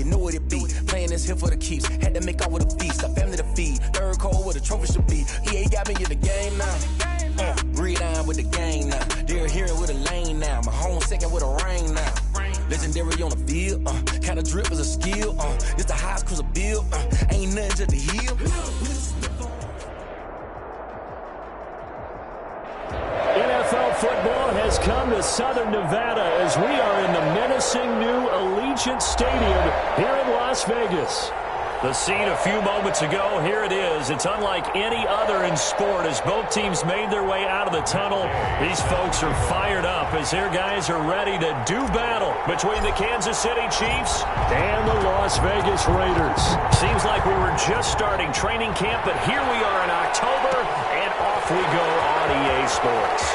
you know what it be. Playing this here for the keeps, had to make out with a feast. A family to feed, third cold where the trophy should be. EA got me in the game now. Gridiron with the gang now. They're here with a lane now. My home second with a ring now. Legendary on the field, kinda drip is a skill. It's the highest cruiser bill, ain't nothing just the heel. NFL football has come to Southern Nevada as we are in the menacing new Allegiant Stadium here in Las Vegas. The scene a few moments ago, here it is. It's unlike any other in sport as both teams made their way out of the tunnel. These folks are fired up as their guys are ready to do battle between the Kansas City Chiefs and the Las Vegas Raiders. Seems like we were just starting training camp, but here we are in October, and off we go on EA Sports.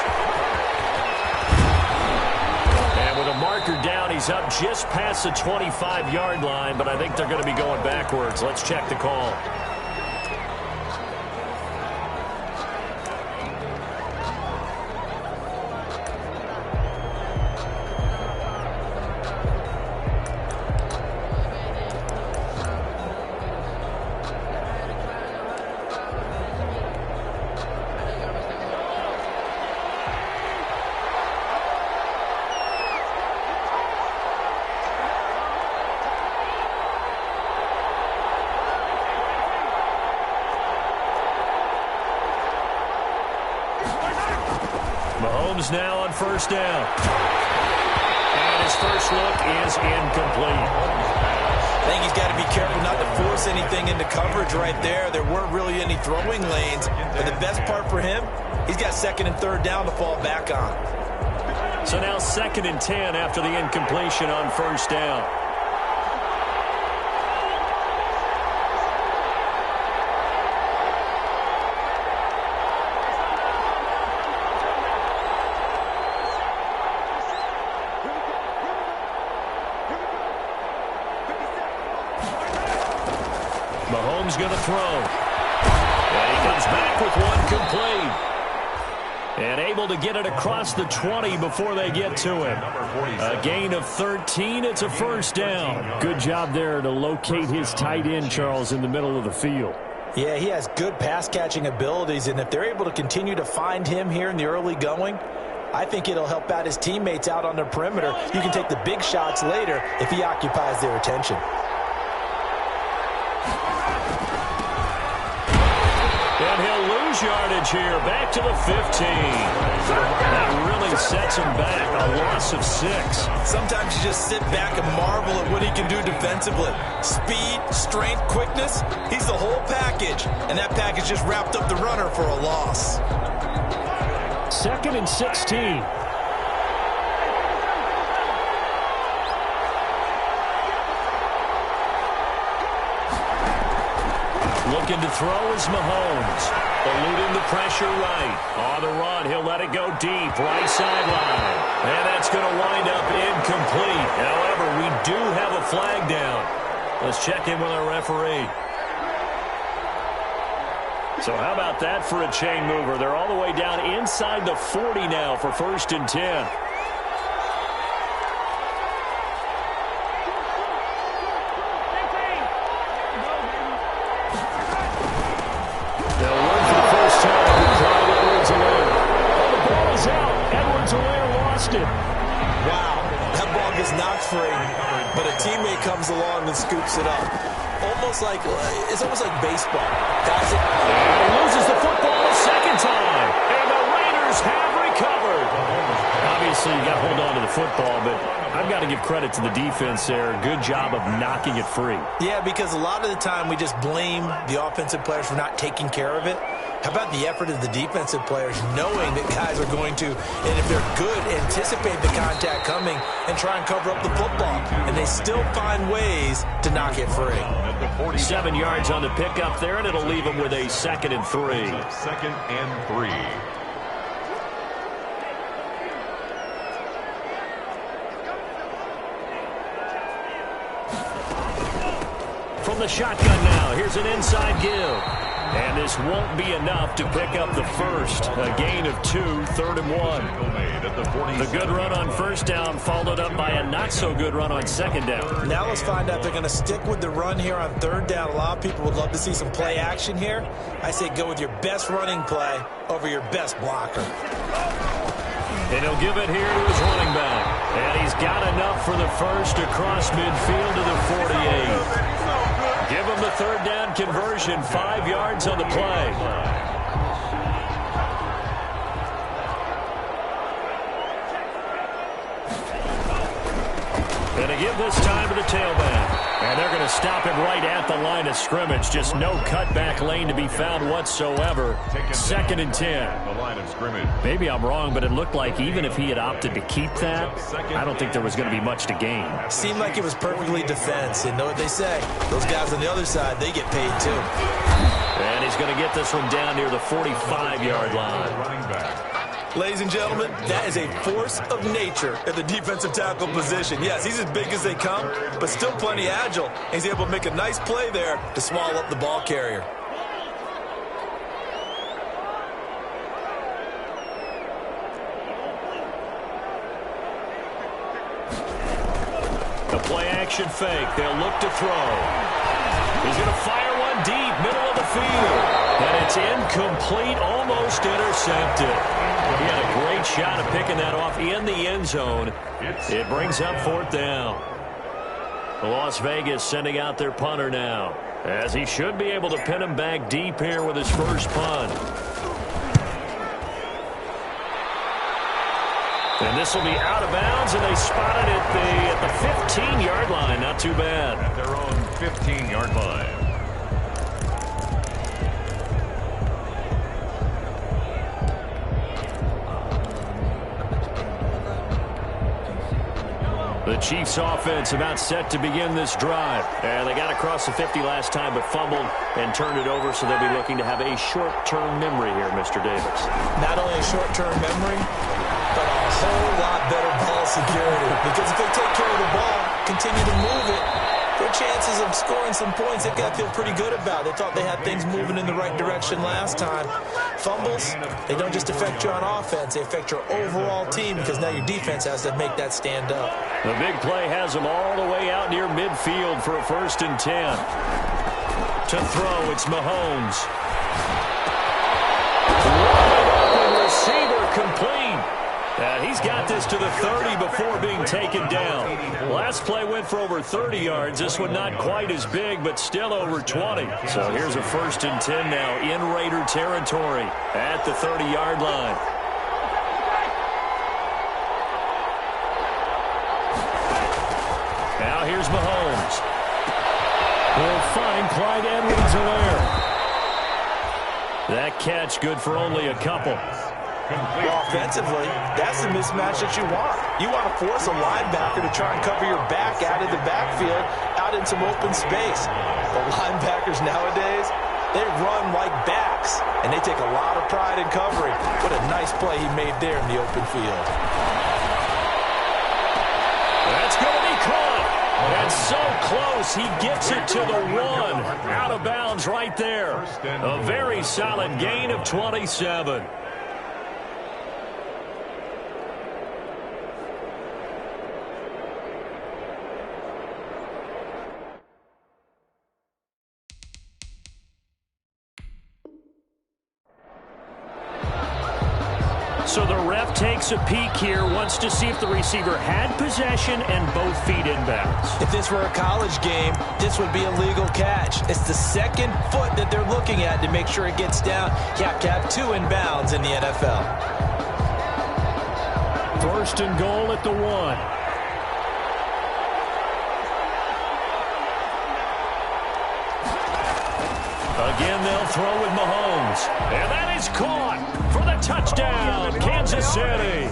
With a marker down, he's up just past the 25-yard line, but I think they're going to be going backwards. Let's check the call. Mahomes now on first down. And his first look is incomplete. I think he's got to be careful not to force anything into coverage right there. There weren't really any throwing lanes. But the best part for him, he's got second and third down to fall back on. So now 2nd and 10 after the incompletion on first down. Mahomes going to throw. And he comes back with one complete. And able to get it across the 20 before they get to him. A gain of 13. It's a first down. Good job there to locate his tight end, Charles, in the middle of the field. Yeah, he has good pass-catching abilities, and if they're able to continue to find him here in the early going, I think it'll help out his teammates out on the perimeter. You can take the big shots later if he occupies their attention. And he'll lose yardage here, back to the 15. That really sets him back, a loss of 6. Sometimes you just sit back and marvel at what he can do defensively. Speed, strength, quickness, he's the whole package. And that package just wrapped up the runner for a loss. 2nd and 16. Looking to throw is Mahomes. Eluding the pressure right. On the run, he'll let it go deep. Right sideline. And that's going to wind up incomplete. However, we do have a flag down. Let's check in with our referee. So how about that for a chain mover? They're all the way down inside the 40 now for 1st and 10. Wow, that ball gets knocked free, but a teammate comes along and scoops it up. It's almost like baseball. Guys, and he loses the football a second time, and the Raiders have recovered. Obviously, you got to hold on to the football, but I've got to give credit to the defense there. Good job of knocking it free. Yeah, because a lot of the time we just blame the offensive players for not taking care of it. How about the effort of the defensive players knowing that guys are going to, and if they're good, anticipate the contact coming and try and cover up the football. And they still find ways to knock it free. 7 yards on the pickup there, and it'll leave them with a 2nd and 3. 2nd and 3. From the shotgun now, here's an inside give. And this won't be enough to pick up the first. A gain of 2, 3rd and 1. The good run on first down followed up by a not-so-good run on second down. Now let's find out if they're going to stick with the run here on 3rd down. A lot of people would love to see some play action here. I say go with your best running play over your best blocker. And he'll give it here to his running back. And he's got enough for the first across midfield to the 48. Give him the 3rd down conversion, 5 yards on the play. And to give this time to the tailback. And they're going to stop him right at the line of scrimmage. Just no cutback lane to be found whatsoever. 2nd and 10. The line of scrimmage. Maybe I'm wrong, but it looked like even if he had opted to keep that, I don't think there was going to be much to gain. Seemed like it was perfectly defense. And know what they say? Those guys on the other side, they get paid too. And he's going to get this one down near the 45-yard line. Running back. Ladies and gentlemen, that is a force of nature at the defensive tackle position. Yes, he's as big as they come, but still plenty agile. He's able to make a nice play there to swallow up the ball carrier. The play-action fake. They'll look to throw. He's going to fire one deep, middle of the field. And it's incomplete, almost intercepted. He had a great shot at picking that off in the end zone. It brings up 4th down. Las Vegas sending out their punter now, as he should be able to pin him back deep here with his first punt. And this will be out of bounds, and they spot it at the 15-yard line. Not too bad. At their own 15-yard line. The Chiefs offense about set to begin this drive. And they got across the 50 last time but fumbled and turned it over, so they'll be looking to have a short-term memory here, Mr. Davis. Not only a short-term memory, but a whole lot better ball security. Because if they take care of the ball, continue to move it, their chances of scoring some points, they've got to feel pretty good about. They thought they had things moving in the right direction last time. Fumbles, they don't just affect you on offense, they affect your overall team because now your defense has to make that stand up. The big play has them all the way out near midfield for a 1st and 10. To throw, it's Mahomes. Wide open receiver complete. He's got this to the 30 before being taken down. Last play went for over 30 yards. This one not quite as big, but still over 20. So here's a 1st and 10 now in Raider territory at the 30-yard line. Now here's Mahomes. He'll find Clyde Edwards-Helaire. That catch good for only a couple. Well, offensively, that's the mismatch that you want. You want to force a linebacker to try and cover your back out of the backfield, out in some open space. The linebackers nowadays, they run like backs, and they take a lot of pride in covering. What a nice play he made there in the open field. That's going to be caught. And so close, he gets it to the 1. Out of bounds right there. A very solid gain of 27. So the ref takes a peek here, wants to see if the receiver had possession and both feet inbounds. If this were a college game, this would be a legal catch. It's the 2nd foot that they're looking at to make sure it gets down. You have to have 2 inbounds in the NFL. 1st and goal at the 1. Again, they'll throw with Mahomes. And that is caught for the touchdown, Kansas City.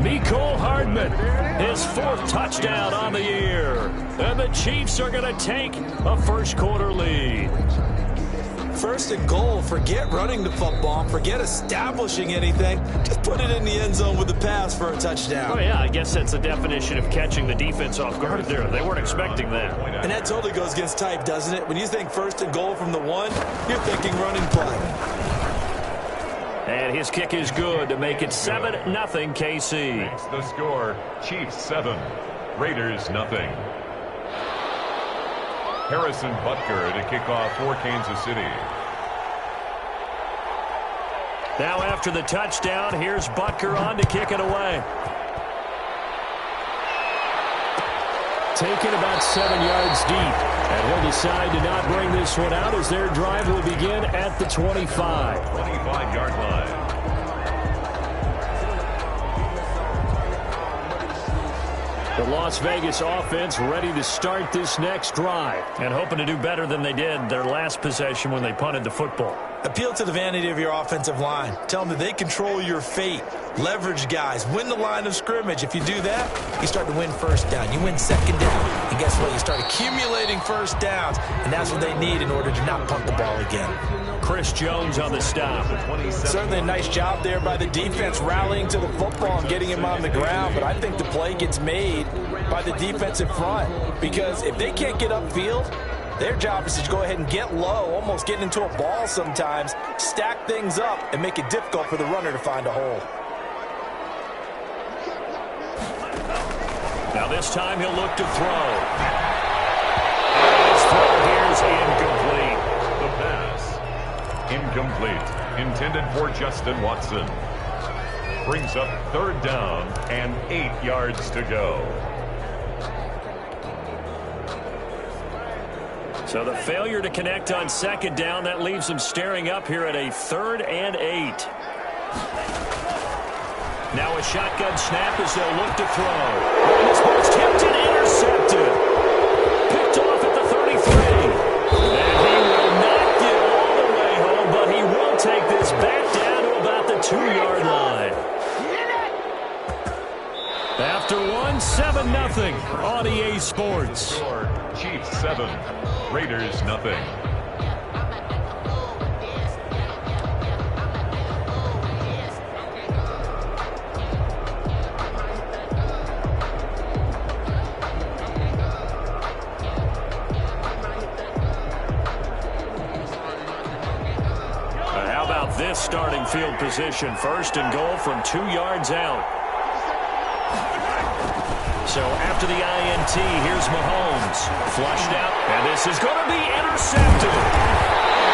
Mecole Hardman, his 4th touchdown on the year. And the Chiefs are going to take a first-quarter lead. First and goal, forget running the football, forget establishing anything. Just put it in the end zone with the pass for a touchdown. Oh, yeah, I guess that's the definition of catching the defense off guard there. They weren't expecting that. And that totally goes against type, doesn't it? When you think first and goal from the 1, you're thinking running play. And his kick is good to make it 7-0 KC. Makes the score, Chiefs 7, Raiders nothing. Harrison Butker to kick off for Kansas City. Now after the touchdown, here's Butker on to kick it away. Taken about 7 yards deep. And he'll decide to not bring this one out as their drive will begin at the 25. 25-yard line. The Las Vegas offense ready to start this next drive and hoping to do better than they did their last possession when they punted the football. Appeal to the vanity of your offensive line. Tell them that they control your fate. Leverage guys. Win the line of scrimmage. If you do that, you start to win first down. You win second down. And guess what? You start accumulating first downs. And that's what they need in order to not punt the ball again. Chris Jones on the stop. Certainly a nice job there by the defense rallying to the football and getting him on the ground. But I think the play gets made by the defensive front. Because if they can't get upfield, their job is to go ahead and get low, almost get into a ball sometimes, stack things up, and make it difficult for the runner to find a hole. Now this time he'll look to throw. His throw here is incomplete. The pass, incomplete, intended for Justin Watson. Brings up 3rd down and 8 yards to go. So the failure to connect on 2nd down, that leaves them staring up here at a 3rd and 8. Now a shotgun snap as they'll look to throw. And this one's tipped and intercepted. Picked off at the 33. And he will not get all the way home, but he will take this back down to about the 2-yard line. After 7-0 on EA Sports. Chiefs 7, Raiders nothing. How about this starting field position? 1st and goal from 2 yards out. So after the INT, here's Mahomes. Flushed out, and this is going to be intercepted.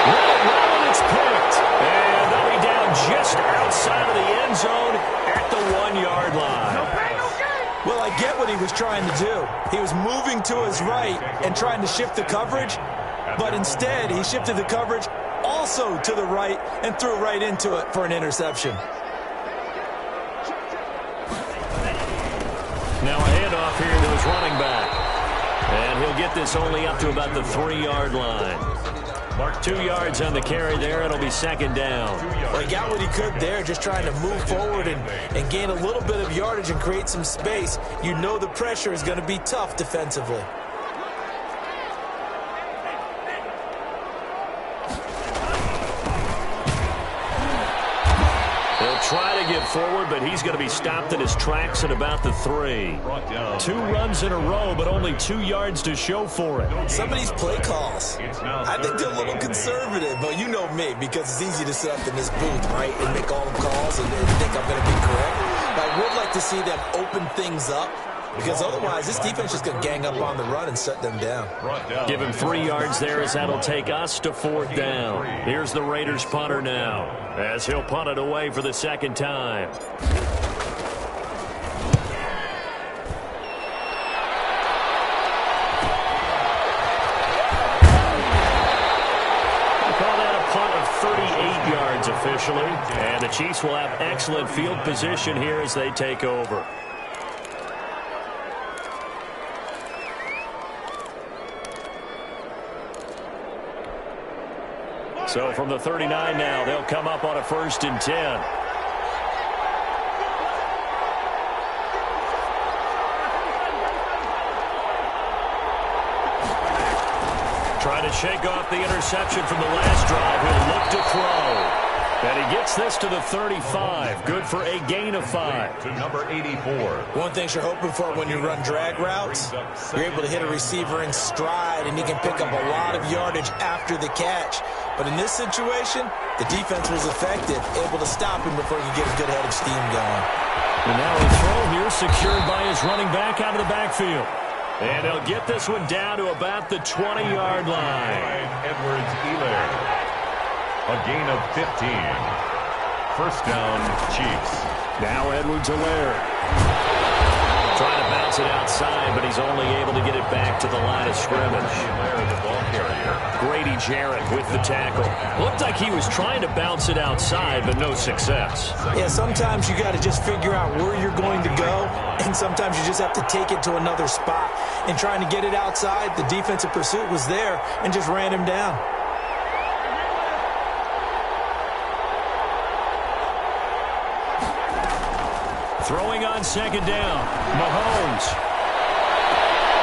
Well, it's picked. And they'll be down just outside of the end zone at the 1-yard line. Well, I get what he was trying to do. He was moving to his right and trying to shift the coverage, but instead he shifted the coverage also to the right and threw right into it for an interception. Now a handoff here to his running back. And he'll get this only up to about the 3-yard line. Mark 2 yards on the carry there. It'll be 2nd down. Well, he got what he could there, just trying to move forward and gain a little bit of yardage and create some space. You know the pressure is going to be tough defensively. Try to get forward, but he's going to be stopped in his tracks at about the 3. 2 runs in a row, but only 2 yards to show for it. Some of these play calls, I think they're a little conservative, but you know me, because it's easy to sit up in this booth, right, and make all the calls and think I'm going to be correct. But I would like to see them open things up, because otherwise this defense is going to gang up on the run and shut them down. Give him 3 yards there as that'll take us to 4th down. Here's the Raiders punter now as he'll punt it away for the 2nd time. They call that a punt of 38 yards officially. And the Chiefs will have excellent field position here as they take over. So from the 39 now, they'll come up on a 1st and 10. Trying to shake off the interception from the last drive. He'll look to throw. And he gets this to the 35. Good for a gain of 5. To number 84. One thing you're hoping for when you run drag routes, you're able to hit a receiver in stride, and he can pick up a lot of yardage after the catch. But in this situation, the defense was effective, able to stop him before he could get a good head of steam going. And now a throw here secured by his running back out of the backfield. And he'll get this one down to about the 20-yard line. Edwards-Helaire. A gain of 15. First down, Chiefs. Now Edwards-Helaire. Trying to bounce it outside, but he's only able to get it back to the line of scrimmage. The ball carrier. Grady Jarrett with the tackle. Looked like he was trying to bounce it outside, but no success. Yeah, sometimes you got to just figure out where you're going to go, and sometimes you just have to take it to another spot. And trying to get it outside, the defensive pursuit was there and just ran him down. Throwing on second down, Mahomes.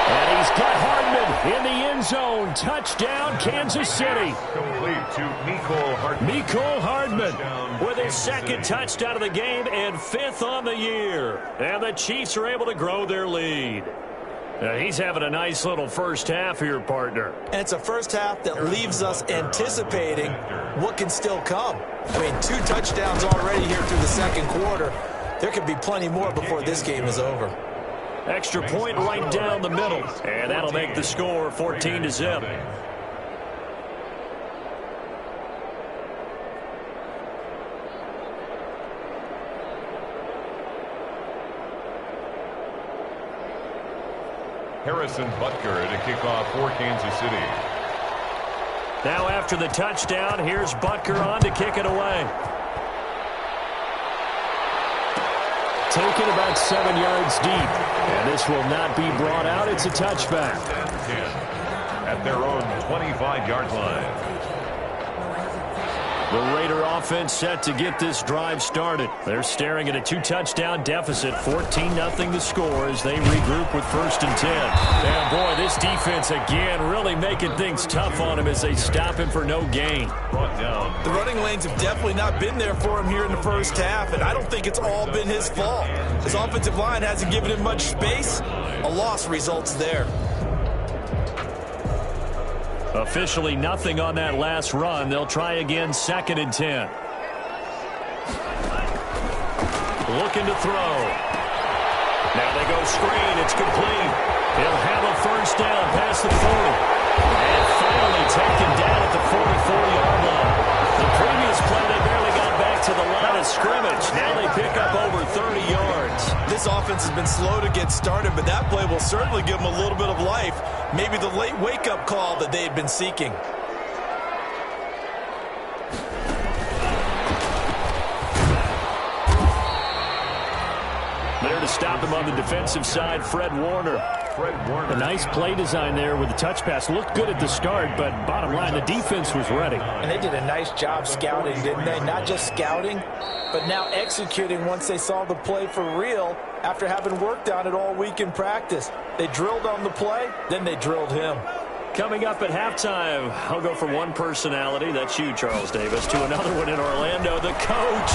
And he's got Hardman in the end zone. Touchdown, Kansas City. Complete to Mecole Hardman. Mecole Hardman with his second touchdown of the game and 5th on the year. And the Chiefs are able to grow their lead. He's having a nice little first half here, partner. And it's a first half that leaves us anticipating what can still come. I mean, 2 touchdowns already here through the second quarter. There could be plenty more before this game is over. Extra point right down the middle. And that'll make the score 14-0. Harrison Butker to kick off for Kansas City. Now after the touchdown, here's Butker on to kick it away. Taken about 7 yards deep. And this will not be brought out. It's a touchback. At their own 25-yard line. The Raider offense set to get this drive started. They're staring at a 2-touchdown deficit. 14-0 the score as they regroup with 1st and 10. And boy, this defense again really making things tough on him as they stop him for no gain. Brought down. The running lanes have definitely not been there for him here in the first half, and I don't think it's all been his fault. His offensive line hasn't given him much space. A loss results there. Officially nothing on that last run. They'll try again 2nd and 10. Looking to throw. Now they go screen. It's complete. He'll have a first down past the 40. And finally taken down at the 44-yard line. The previous play, they barely got back to the line of scrimmage. Now they pick up over 30 yards. This offense has been slow to get started, but that play will certainly give them a little bit of life. Maybe the late wake-up call that they had been seeking. There to stop him on the defensive side, Fred Warner. A nice play design there with the touch pass. Looked good at the start, but bottom line, the defense was ready. And they did a nice job scouting, didn't they? Not just scouting, but now executing once they saw the play for real after having worked on it all week in practice. They drilled on the play, then they drilled him. Coming up at halftime, I'll go from one personality, that's you, Charles Davis, to another one in Orlando, the coach.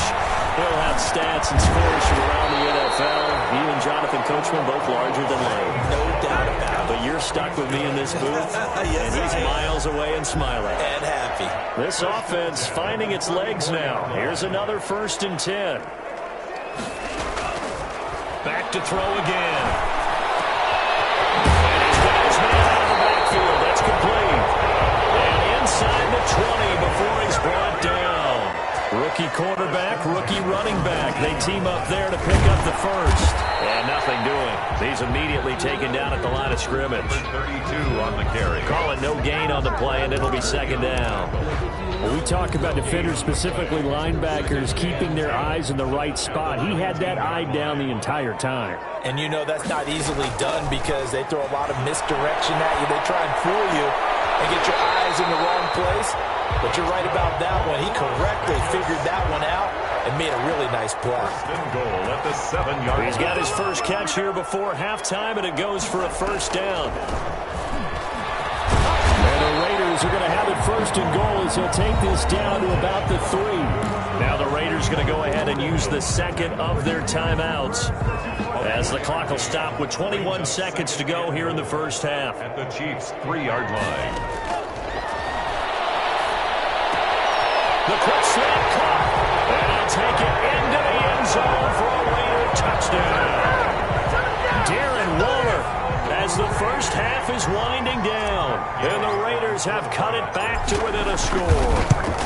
He'll have stats and scores from around the NFL. You and Jonathan Coachman both larger than life. No doubt about it. But you're stuck with me in this booth, yes, and he's miles away and smiling. And happy. This offense finding its legs now. Here's another 1st and 10. Back to throw again. That's complete. And inside the 20 before he's brought down. Rookie quarterback, rookie running back. They team up there to pick up the first. And nothing doing. He's immediately taken down at the line of scrimmage. 32 on the carry. Call it no gain on the play, and it'll be 2nd down. When we talk about defenders, specifically linebackers, keeping their eyes in the right spot, he had that eye down the entire time. And you know that's not easily done because they throw a lot of misdirection at you. They try and fool you and get your eyes in the wrong place. But you're right about that one. He correctly figured that one out and made a really nice play. Goal at the 7-yard line. He's got his first catch here before halftime, and it goes for a first down. And the first and goal as he'll take this down to about the 3. Now the Raiders going to go ahead and use the second of their timeouts as the clock will stop with 21 seconds to go here in the first half. At the Chiefs' 3-yard line. The quick snap caught. And he'll take it into the end zone for a Raider touchdown. Darren Waller, as the first half is winding down, and the Raiders have cut it back to within a score.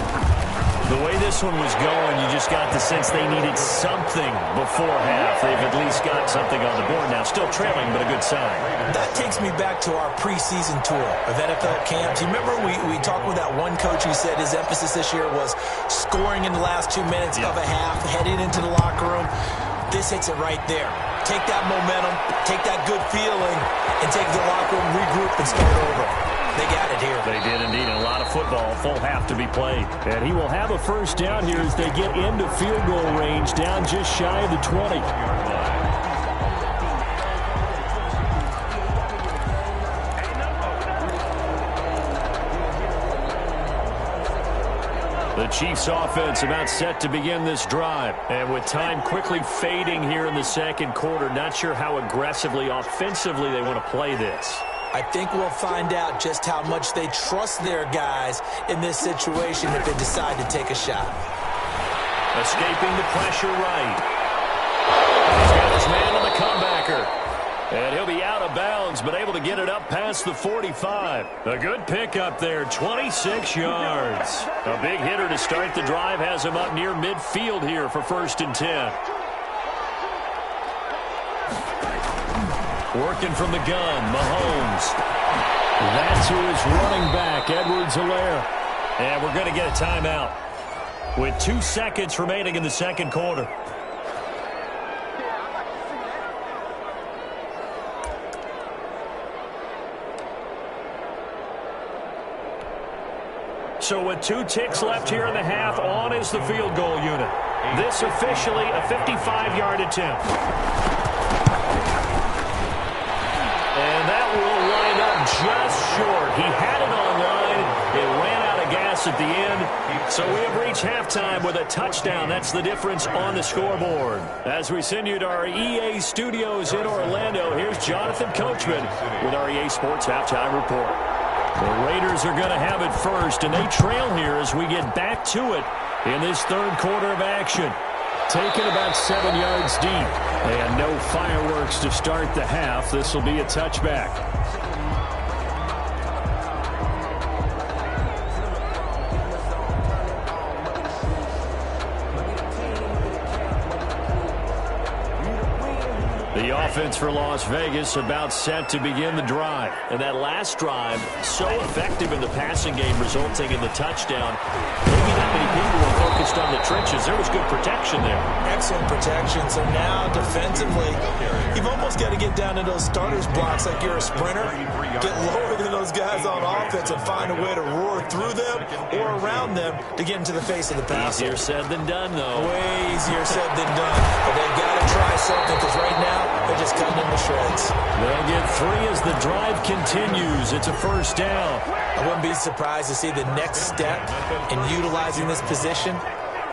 The way this one was going, you just got the sense they needed something before half. They've at least got something on the board now. Still trailing, but a good sign. That takes me back to our preseason tour of NFL camps. You remember we talked with that one coach who said his emphasis this year was scoring in the last 2 minutes of a half, heading into the locker room. This hits it right there. Take that momentum, take that good feeling, and take the locker room, regroup, and start over. They got it here. They did indeed. A lot of football, full half to be played. And he will have a first down here as they get into field goal range, down just shy of the 20. The Chiefs offense about set to begin this drive. And with time quickly fading here in the second quarter, not sure how aggressively, offensively they want to play this. I think we'll find out just how much they trust their guys in this situation if they decide to take a shot. Escaping the pressure right. He's got his man on the comebacker. And he'll be out of bounds, but able to get it up past the 45. A good pickup there, 26 yards. A big hitter to start the drive has him up near midfield here for 1st and 10. Working from the gun, Mahomes. That's who is running back, Edwards-Helaire. And we're going to get a timeout with 2 seconds remaining in the second quarter. So with 2 ticks left here in the half, on is the field goal unit. This officially a 55-yard attempt. And that will line up just short. He had it on line. It ran out of gas at the end. So we have reached halftime with a touchdown. That's the difference on the scoreboard. As we send you to our EA studios in Orlando, here's Jonathan Coachman with our EA Sports Halftime Report. The Raiders are going to have it first, and they trail here as we get back to it in this third quarter of action. Taken about 7 yards deep, and no fireworks to start the half. This will be a touchback. The offense for Las Vegas about set to begin the drive. And that last drive, so effective in the passing game, resulting in the touchdown. Maybe not many people were focused on the trenches. There was good protection there. Excellent protection. So now, defensively, you've almost got to get down to those starters blocks like you're a sprinter. Get lower than those guys on offense and find a way to roar through them or around them to get into the face of the passer. Easier said than done, though. Way easier said than done. But they've got to try something because right now, they're just cutting into shreds. They'll get 3 as the drive continues. It's a first down. I wouldn't be surprised to see the next step in utilizing this position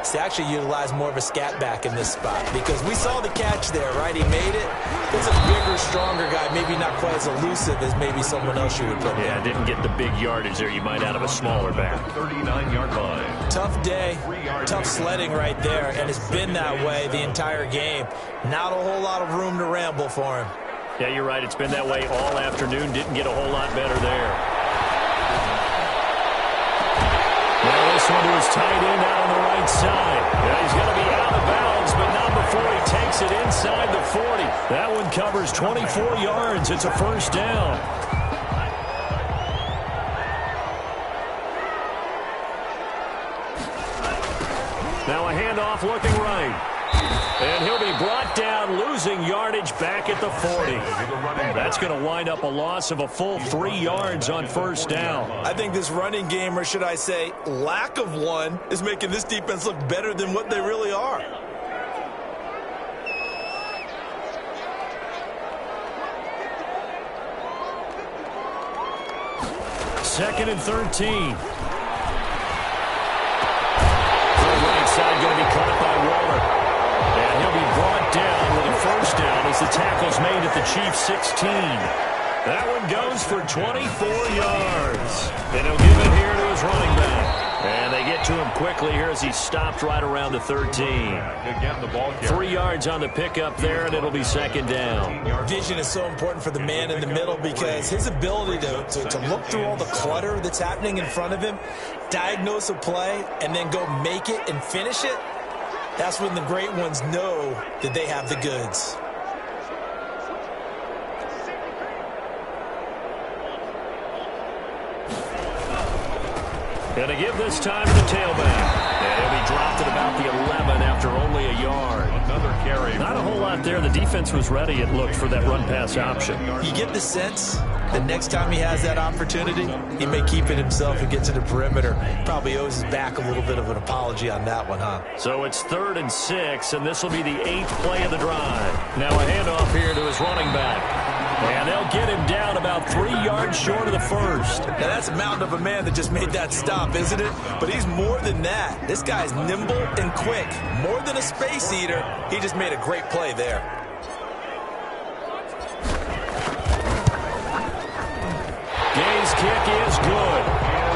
is to actually utilize more of a scat back in this spot. Because we saw the catch there, right? He made it. It's a bigger, stronger guy, maybe not quite as elusive as maybe someone else you would put there. Yeah, didn't get the big yardage there you might out of a smaller back. 39-yard line. Tough day, tough sledding right there, and it's been that way the entire game. Not a whole lot of room to ramble for him. Yeah, you're right. It's been that way all afternoon. Didn't get a whole lot better there. Now this one to his tight end out on the right side. Yeah, he's going to be out of bounds, but not before he takes it inside the 40. That one covers 24 yards. It's a first down. Now a handoff looking right. And he'll be brought down, losing yardage back at the 40. That's going to wind up a loss of a full 3 yards on first down. I think this running game, or should I say lack of one, is making this defense look better than what they really are. second and 13. Right side going to be caught by Waller. And he'll be brought down with a first down as the tackle's made at the Chiefs' 16. That one goes for 24 yards. And he'll give it here to his running back. And they get to him quickly here as he's stopped right around the 13. Again, the ball 3 yards on the pickup there, and it'll be second down. Vision is so important for the man in the middle because his ability to look through all the clutter that's happening in front of him, diagnose a play, and then go make it and finish it, that's when the great ones know that they have the goods. Going to give this time to the tailback. And he'll be dropped at about the 11 after only a yard. Another carry. Not a whole lot there. The defense was ready, it looked, for that run-pass option. You get the sense that next time he has that opportunity, he may keep it himself and get to the perimeter. Probably owes his back a little bit of an apology on that one, huh? So it's 3rd and 6, and this will be the 8th play of the drive. Now a handoff here to his running back. And they'll get him down about 3 yards short of the first. Now that's a mountain of a man that just made that stop, isn't it? But he's more than that. This guy's nimble and quick. More than a space eater, he just made a great play there. Gay's kick is good.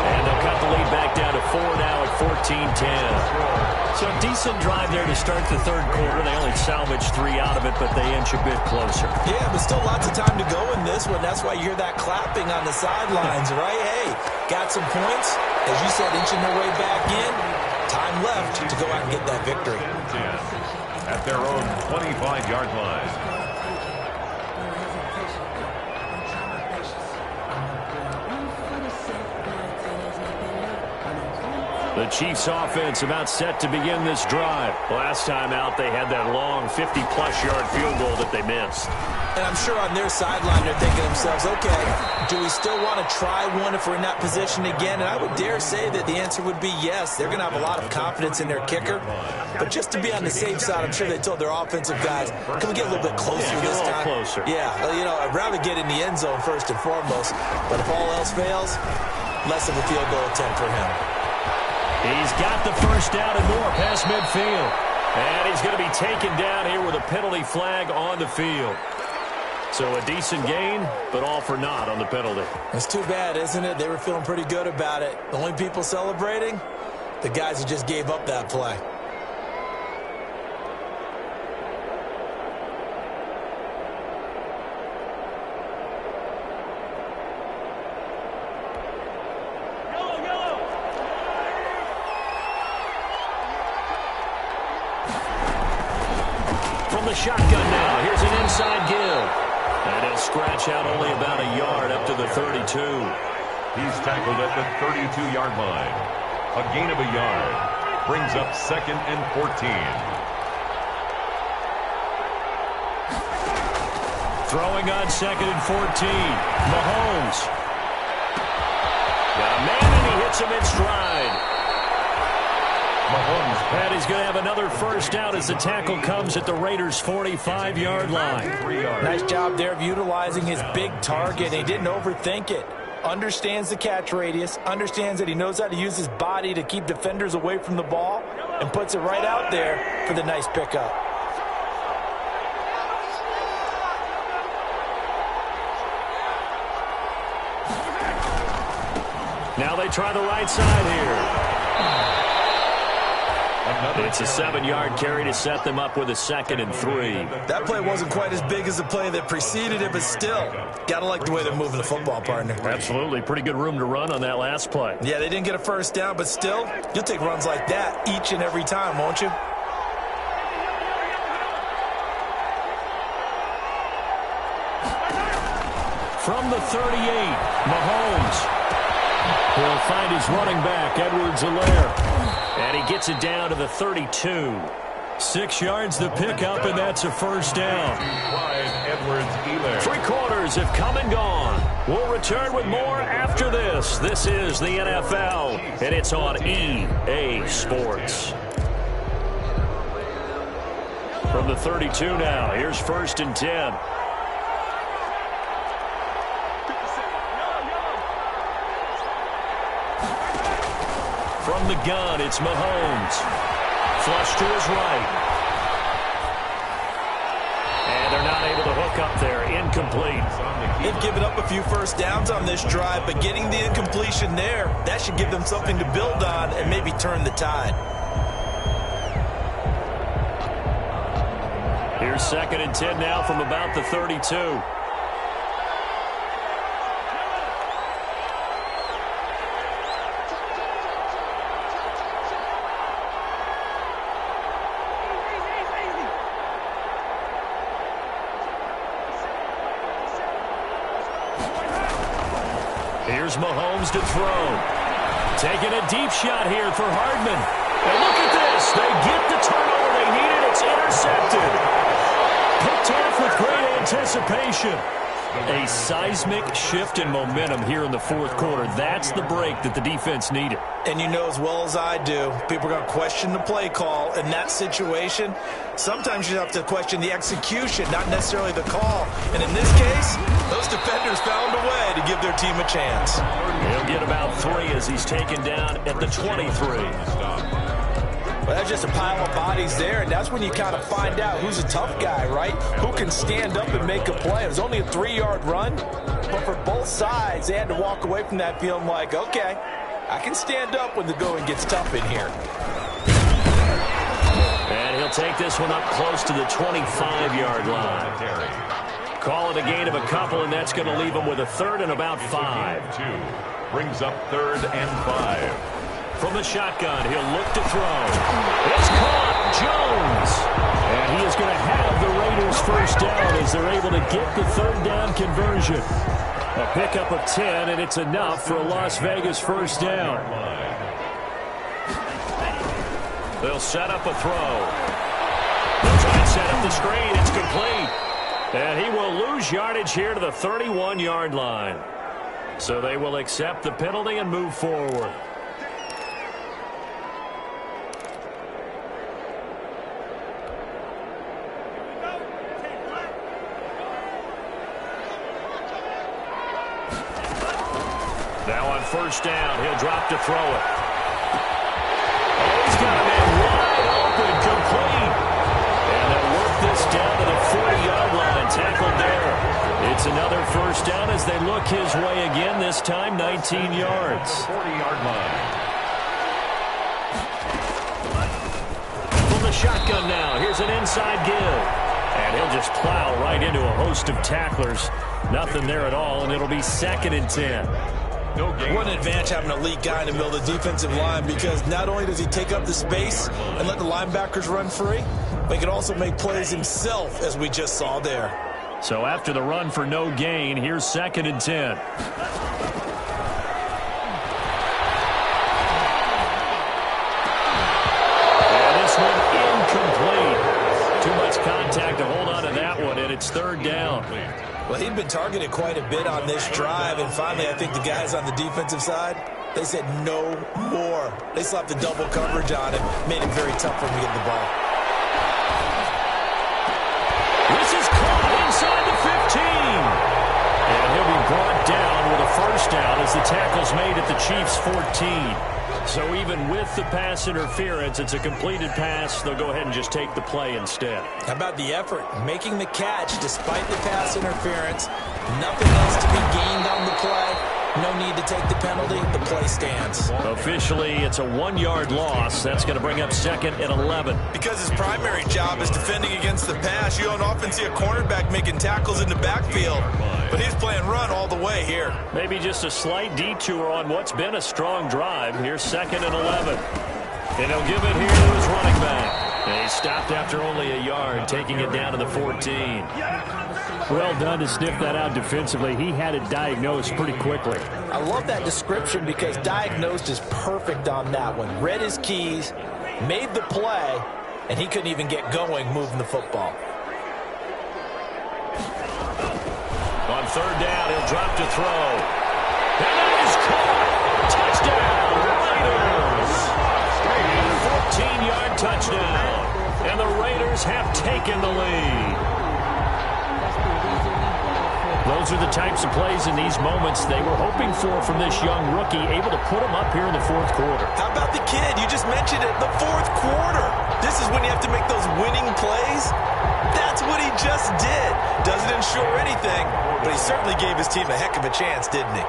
And they'll cut the lead back down to 4 now at 14-10. So a decent drive there to start the third quarter. They only salvaged 3 out of it, but they inch a bit closer. Yeah, but still lots of time to go in this one. That's why you hear that clapping on the sidelines, right? Hey, got some points. As you said, inching their way back in. Time left to go out and get that victory. At their own 25-yard line. The Chiefs offense about set to begin this drive. Last time out, they had that long 50-plus yard field goal that they missed. And I'm sure on their sideline they're thinking to themselves, okay, do we still want to try one if we're in that position again? And I would dare say that the answer would be yes. They're going to have a lot of confidence in their kicker. But just to be on the safe side, I'm sure they told their offensive guys, can we get a little bit closer this time? Closer. Yeah, you know, I'd rather get in the end zone first and foremost. But if all else fails, less of a field goal attempt for him. He's got the first down and more past midfield. And he's going to be taken down here with a penalty flag on the field. So a decent gain, but all for naught on the penalty. It's too bad, isn't it? They were feeling pretty good about it. The only people celebrating, the guys who just gave up that play. Shotgun now. Here's an inside give. And he'll scratch out only about a yard up to the 32. He's tackled at the 32-yard line. A gain of a yard. Brings up 2nd and 14. Throwing on 2nd and 14. Mahomes. Got a man and he hits him in stride. Mahomes, and he's going to have another first down as the tackle comes at the Raiders' 45-yard line. Nice job there of utilizing his big target. He didn't overthink it. Understands the catch radius, understands that he knows how to use his body to keep defenders away from the ball, and puts it right out there for the nice pickup. Now they try the right side here. It's a 7-yard carry to set them up with a 2nd and 3. That play wasn't quite as big as the play that preceded it, but still, got to like the way they're moving the football, partner. Absolutely. Pretty good room to run on that last play. Yeah, they didn't get a first down, but still, you'll take runs like that each and every time, won't you? From the 38, Mahomes. He'll find his running back, Edwards-Helaire. And he gets it down to the 32. 6 yards the pickup, and that's a first down. 3 quarters have come and gone. We'll return with more after this. This is the NFL, and it's on EA Sports. From the 32 now, here's 1st and 10. From the gun, it's Mahomes. Flush to his right. And they're not able to hook up there. Incomplete. They've given up a few first downs on this drive, but getting the incompletion there, that should give them something to build on and maybe turn the tide. Here's 2nd and 10 now from about the 32. Here's Mahomes to throw. Taking a deep shot here for Hardman. And look at this. They get the turnover they needed. It's intercepted. Picked off with great anticipation. A seismic shift in momentum here in the 4th quarter. That's the break that the defense needed. And you know as well as I do, people are going to question the play call in that situation. Sometimes you have to question the execution, not necessarily the call. And in this case, those defenders found a way to give their team a chance. He'll get about 3 as he's taken down at the 23. Well, that's just a pile of bodies there, and that's when you kind of find out who's a tough guy, right? Who can stand up and make a play. It was only a 3-yard run, but for both sides, they had to walk away from that feeling like, okay, I can stand up when the going gets tough in here. And he'll take this one up close to the 25-yard line. Call it a gain of a couple, and that's going to leave him with a 3rd and about 5. Brings up 3rd and 5. From the shotgun, he'll look to throw. It's caught, Jones. And he is going to have the Raiders first down as they're able to get the 3rd down conversion. A pickup of 10, and it's enough for a Las Vegas first down. They'll set up a throw. They'll try and set up the screen. It's complete. And he will lose yardage here to the 31-yard line. So they will accept the penalty and move forward. Now on first down, he'll drop to throw it. Oh, he's got a man wide open, complete. And they'll work this down to the 40-yard line, tackled there. It's another first down as they look his way again, this time 19 yards. 40-yard line. From the shotgun now, here's an inside give. And he'll just plow right into a host of tacklers. Nothing there at all, and it'll be 2nd and 10. What an advantage having an elite guy in the middle of the defensive line, because not only does he take up the space and let the linebackers run free, but he can also make plays himself, as we just saw there. So after the run for no gain, here's 2nd and 10. And this one incomplete. Too much contact to hold on to that one, and it's 3rd down. Well, he'd been targeted quite a bit on this drive, and finally I think the guys on the defensive side, they said no more. They slapped the double coverage on him, made it very tough for him to get the ball. This is caught inside the 15. And he'll be brought down with a first down as the tackle's made at the Chiefs' 14. So even with the pass interference, it's a completed pass. They'll go ahead and just take the play instead. How about the effort? Making the catch despite the pass interference. Nothing else to be gained on the play. No need to take the penalty. The play stands. Officially, it's a 1-yard loss. That's going to bring up 2nd and 11. Because his primary job is defending against the pass, you don't often see a cornerback making tackles in the backfield. But he's playing run all the way here. Maybe just a slight detour on what's been a strong drive. Here's 2nd and 11. And he'll give it here to his running back. And he stopped after only a yard, taking it down to the 14. Well done to sniff that out defensively. He had it diagnosed pretty quickly. I love that description because diagnosed is perfect on that one. Read his keys, made the play, and he couldn't even get going moving the football. On 3rd down, he'll drop to throw. And that is caught. Touchdown, Raiders. 14-yard touchdown. And the Raiders have taken the lead. Those are the types of plays in these moments they were hoping for from this young rookie, able to put him up here in the fourth quarter. How about the kid? You just mentioned it, the fourth quarter. This is when you have to make those winning plays. That's what he just did. Doesn't ensure anything, but he certainly gave his team a heck of a chance, didn't he?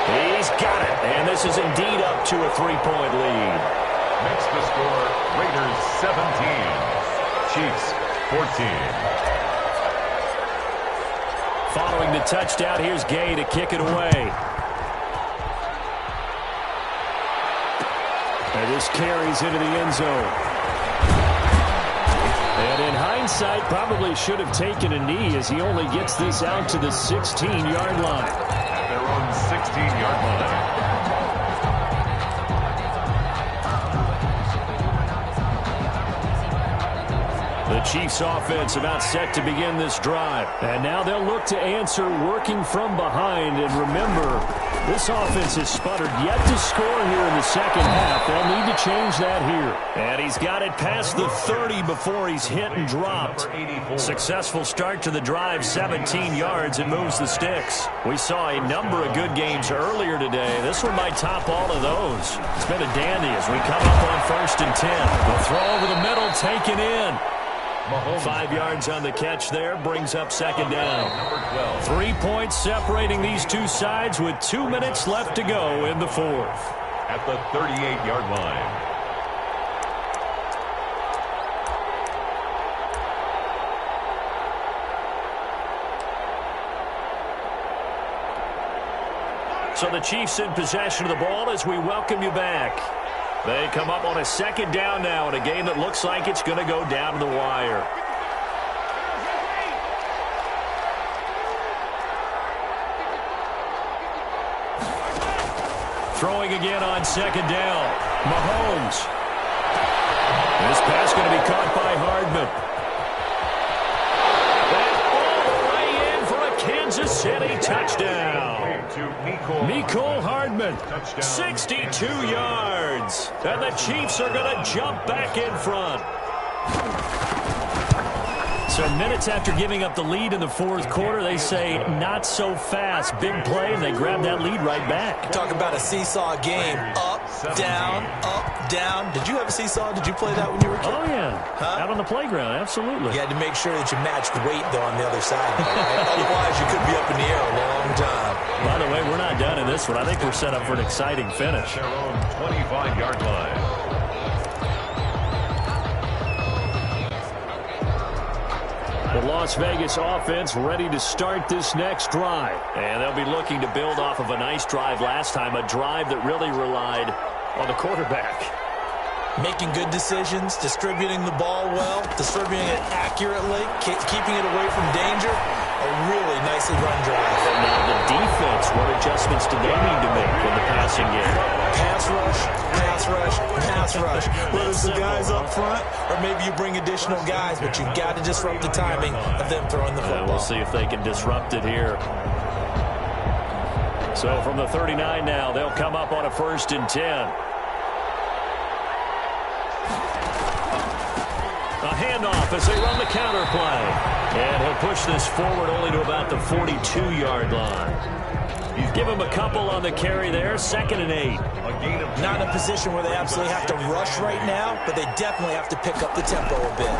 He's got it, and this is indeed up to a 3-point lead. Makes the score Raiders 17, Chiefs 14. Following the touchdown, here's Gay to kick it away. And this carries into the end zone. And in hindsight, probably should have taken a knee as he only gets this out to the 16-yard line. At their own 16-yard line. The Chiefs offense about set to begin this drive. And now they'll look to answer working from behind. And remember, this offense has sputtered yet to score here in the second half. They'll need to change that here. And he's got it past the 30 before he's hit and dropped. Successful start to the drive, 17 yards, and moves the sticks. We saw a number of good games earlier today. This one might top all of those. It's been a dandy as we come up on 1st and 10. The throw over the middle taken in. 5 yards on the catch there, brings up second down. 3 points separating these two sides with 2 minutes left to go in the fourth. At the 38-yard line. So the Chiefs in possession of the ball as we welcome you back. They come up on a second down now in a game that looks like it's going to go down to the wire. Throwing again on second down. Mahomes. This pass going to be caught by Hardman. That all the way in for a Kansas City touchdown. Mecole Hardman, 62 yards. And the Chiefs are going to jump back in front. So minutes after giving up the lead in the fourth quarter, they say not so fast. Big play, and they grab that lead right back. Talk about a seesaw game. Up, down, up, down. Did you have a seesaw? Did you play that when you were a kid? Oh, yeah. Out on the playground, absolutely. You had to make sure that you matched weight, though, on the other side. Right? Otherwise, you could be up in the air a long time. By the way, we're not done in this one. I think we're set up for an exciting finish. Their own 25-yard line. The Las Vegas offense ready to start this next drive. And they'll be looking to build off of a nice drive last time, a drive that really relied on the quarterback. Making good decisions, distributing the ball well, distributing it accurately, keeping it away from danger. A really nicely run drive. And now the defense, what adjustments do they need to make in the passing game? Pass rush, pass rush, pass rush. Whether it's the guys up front or maybe you bring additional guys, but you've got to disrupt the timing of them throwing the football. We'll see if they can disrupt it here. So from the 39 now, they'll come up on a 1st and 10. A handoff as they run the counter play. And he'll push this forward only to about the 42-yard line. He's given him a couple on the carry there, 2nd and 8. Not in a position where they absolutely have to rush right now, but they definitely have to pick up the tempo a bit.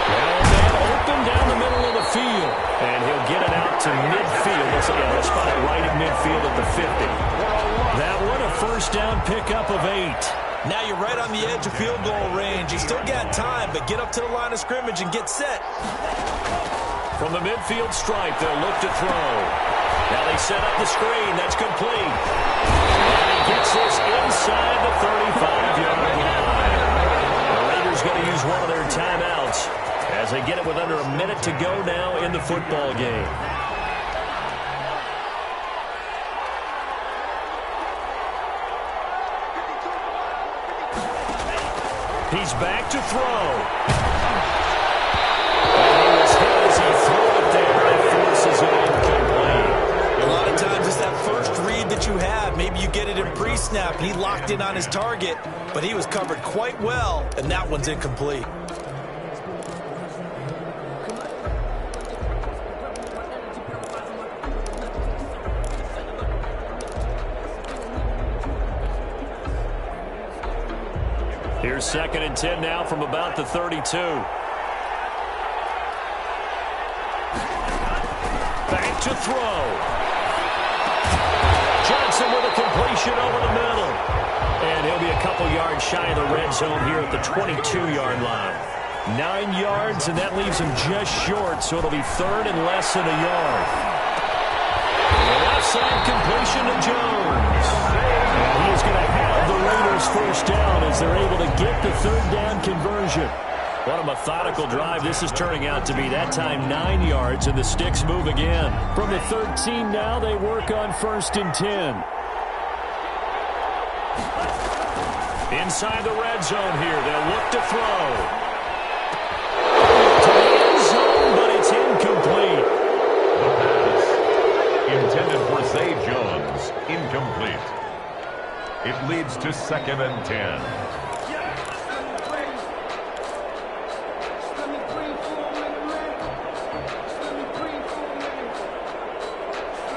Man open down the middle of the field. And he'll get it out to midfield. They'll spot it right at midfield at the 50. That one a 1st down pickup of 8. Now you're right on the edge of field goal range. You still got time, but get up to the line of scrimmage and get set. From the midfield stripe, they'll look to throw. Now they set up the screen. That's complete. And he gets this inside the 35-yard line. The Raiders going to use one of their timeouts as they get it with under a minute to go now in the football game. He's back to throw. And he was hit as he threw it there and forces it incomplete. A lot of times it's that first read that you have. Maybe you get it in pre-snap, and he locked in on his target, but he was covered quite well, and that one's incomplete. Here's 2nd and 10 now from about the 32. Back to throw. Johnson with a completion over the middle. And he'll be a couple yards shy of the red zone here at the 22-yard line. 9 yards, and that leaves him just short, so it'll be 3rd and less than a yard. Left side completion to Jones. And he is going to have the Raiders first down as they're able to get the 3rd down conversion. What a methodical drive this is turning out to be. That time 9 yards, and the sticks move again. From the 13 now, they work on 1st and 10. Inside the red zone here, they'll look to throw. To the end zone, but it's incomplete. The pass, intended for Zay Jones, incomplete. It leads to 2nd and 10.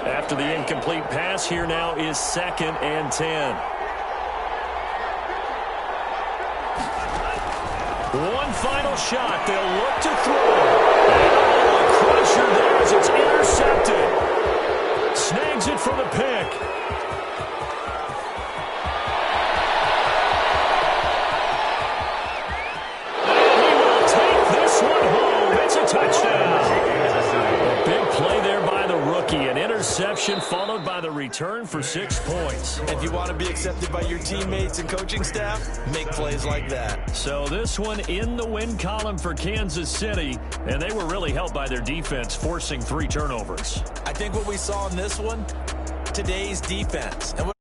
After the incomplete pass, here now is 2nd and 10. One final shot. They'll look to throw. Oh, a crusher there as it's intercepted. Snags it for the pick. And he will take this one home. It's a touchdown. A big play there by the rookie. An interception followed by the return for 6 points. If you want to be accepted by your teammates and coaching staff, make plays like that. So this one in the win column for Kansas City, and they were really helped by their defense forcing 3 turnovers. I think what we saw in this one, today's defense. And